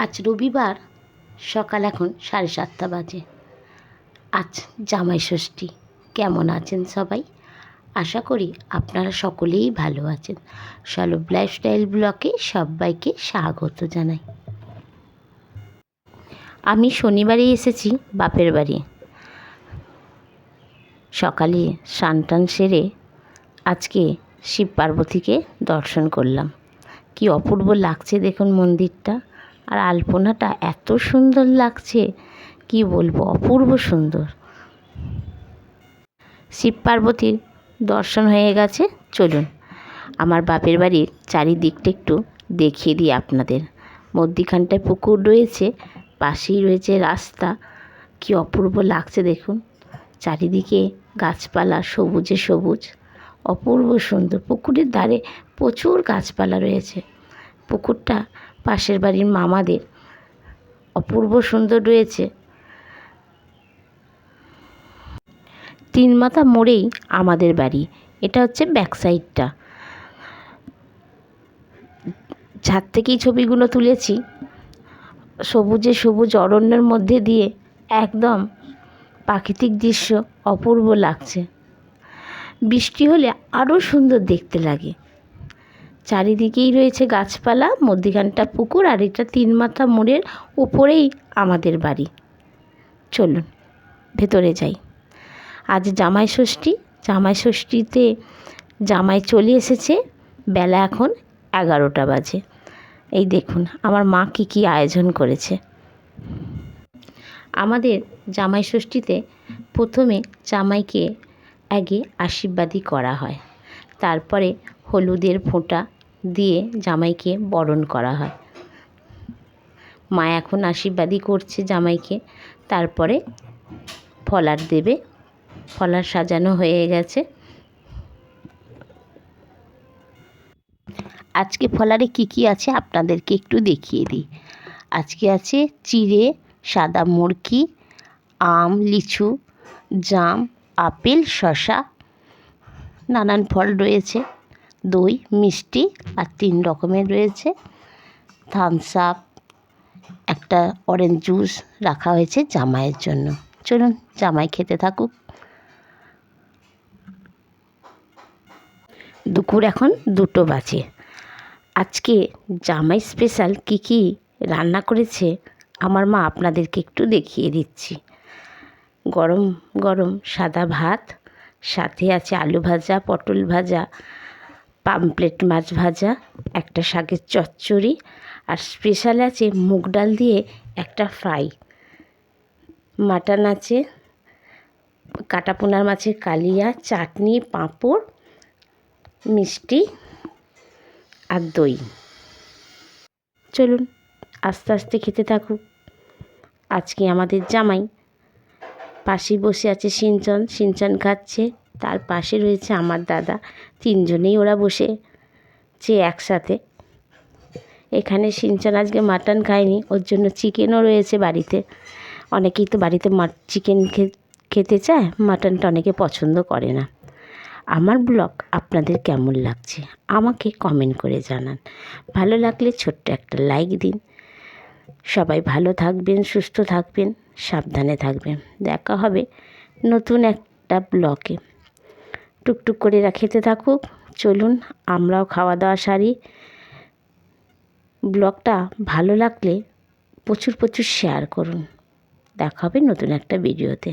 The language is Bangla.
আজ রবিবার সকাল এখন 7:30 বাজে। আজ জামাই ষষ্ঠী। কেমন আছেন সবাই? আশা করি আপনারা সকলেই ভালো আছেন। সলভ লাইফস্টাইল ব্লগে সবাইকে স্বাগত জানাই। আমি শনিবারে এসেছি বাপের বাড়ি। সকালে স্নান টান সেরে আজকে শিব পার্বতীকে দর্শন করলাম। কি অপূর্ব লাগছে দেখুন মন্দিরটা, আর আলপনাটা এত সুন্দর লাগছে কি বলবো, অপূর্ব সুন্দর। শিব পার্বতীর দর্শন হয়ে গেছে। চলুন আমার বাপের বাড়ির চারিদিকটা একটু দেখিয়ে দিই আপনাদের। মধ্যিখানটায় পুকুর রয়েছে, পাশেই রয়েছে রাস্তা। কি অপূর্ব লাগছে দেখুন, চারিদিকে গাছপালা, সবুজে সবুজ, অপূর্ব সুন্দর। পুকুরের ধারে প্রচুর গাছপালা রয়েছে। পুকুরটা পাশের বাড়ির মামাদের, অপূর্ব সুন্দর রয়েছে। 3 মাথা মোড়েই আমাদের বাড়ি। এটা হচ্ছে ব্যাক সাইডটা। ছাদ থেকেই ছবিগুলো তুলেছি। সবুজে সবুজ অরণ্যের মধ্যে দিয়ে একদম প্রাকৃতিক দৃশ্য, অপূর্ব লাগছে। বৃষ্টি হলে আরও সুন্দর দেখতে লাগে। চারিদিকেই রয়েছে গাছপালা, মধ্যিখানটা পুকুর, আর এটা 3 মাথা মোড়ের উপরেই আমাদের বাড়ি। চলুন ভেতরে যাই। আজ জামাই ষষ্ঠী। জামাই ষষ্ঠীতে জামাই চলে এসেছে। বেলা এখন 11টা বাজে। এই দেখুন আমার মা কী আয়োজন করেছে। আমাদের জামাই ষষ্ঠীতে প্রথমে জামাইকে আগে আশীর্বাদী করা হয়, তারপরে হলুদের ফোঁটা দিয়ে জামাইকে বরণ করা হয়। মা এখন আশীর্বাদী করছে জামাইকে, তারপরে ফলার দেবে। ফলার সাজানো হয়ে গেছে। আজকে ফলারে কি আছে আপনাদেরকে একটু দেখিয়ে দিই। আজকে আছে চিড়ে, সাদা মুরকি, আম, লিচু, জাম, আপেল, শসা, নানান ফল রয়েছে, দই, মিষ্টি, আর 3 রকমের রয়েছে থামস আপ, একটা অরেঞ্জ জুস রাখা হয়েছে জামাইয়ের জন্য। চলুন জামাই খেতে থাকুক। দুপুর এখন 2টো বাজে। আজকে জামাই স্পেশাল কি রান্না করেছে আমার মা আপনাদেরকে একটু দেখিয়ে দিচ্ছি। গরম গরম সাদা ভাত, সাথে আছে আলু ভাজা, পটল ভাজা, পামপ্লেট মাছ ভাজা, একটা শাকের চচ্চড়ি, আর স্পেশাল আছে মুগ ডাল দিয়ে একটা ফ্রাই, মাটন আছে, কাটাপোনার মাছের কালিয়া, চাটনি, পাঁপড়, মিষ্টি আর দই। চলুন আস্তে আস্তে খেতে থাকুক। আজকে আমাদের জামাই পাশে বসে আছে, সিনচান খাচ্ছে। তার পাশে রয়েছে আমার দাদা। 3 জনেই ওরা বসেছে একসাথে। এখানে সিনচান আজকে মাটন খায়নি, ওর জন্য চিকেনও রয়েছে বাড়িতে। অনেকেই তো বাড়িতে চিকেন খেতে চায়, মাটনটা অনেকে পছন্দ করে না। আমার ব্লগ আপনাদের কেমন লাগছে আমাকে কমেন্ট করে জানান। ভালো লাগলে ছোট্ট একটা লাইক দিন। সবাই ভালো থাকবেন, সুস্থ থাকবেন, সাবধানে থাকবেন। দেখা হবে নতুন একটা ব্লগে। টুকটুক করে খেতে থাকুক। চলুন আমরাও খাওয়া দাওয়া সারি। ব্লগটা ভালো লাগলে প্রচুর শেয়ার করুন। দেখা হবে নতুন একটা ভিডিওতে।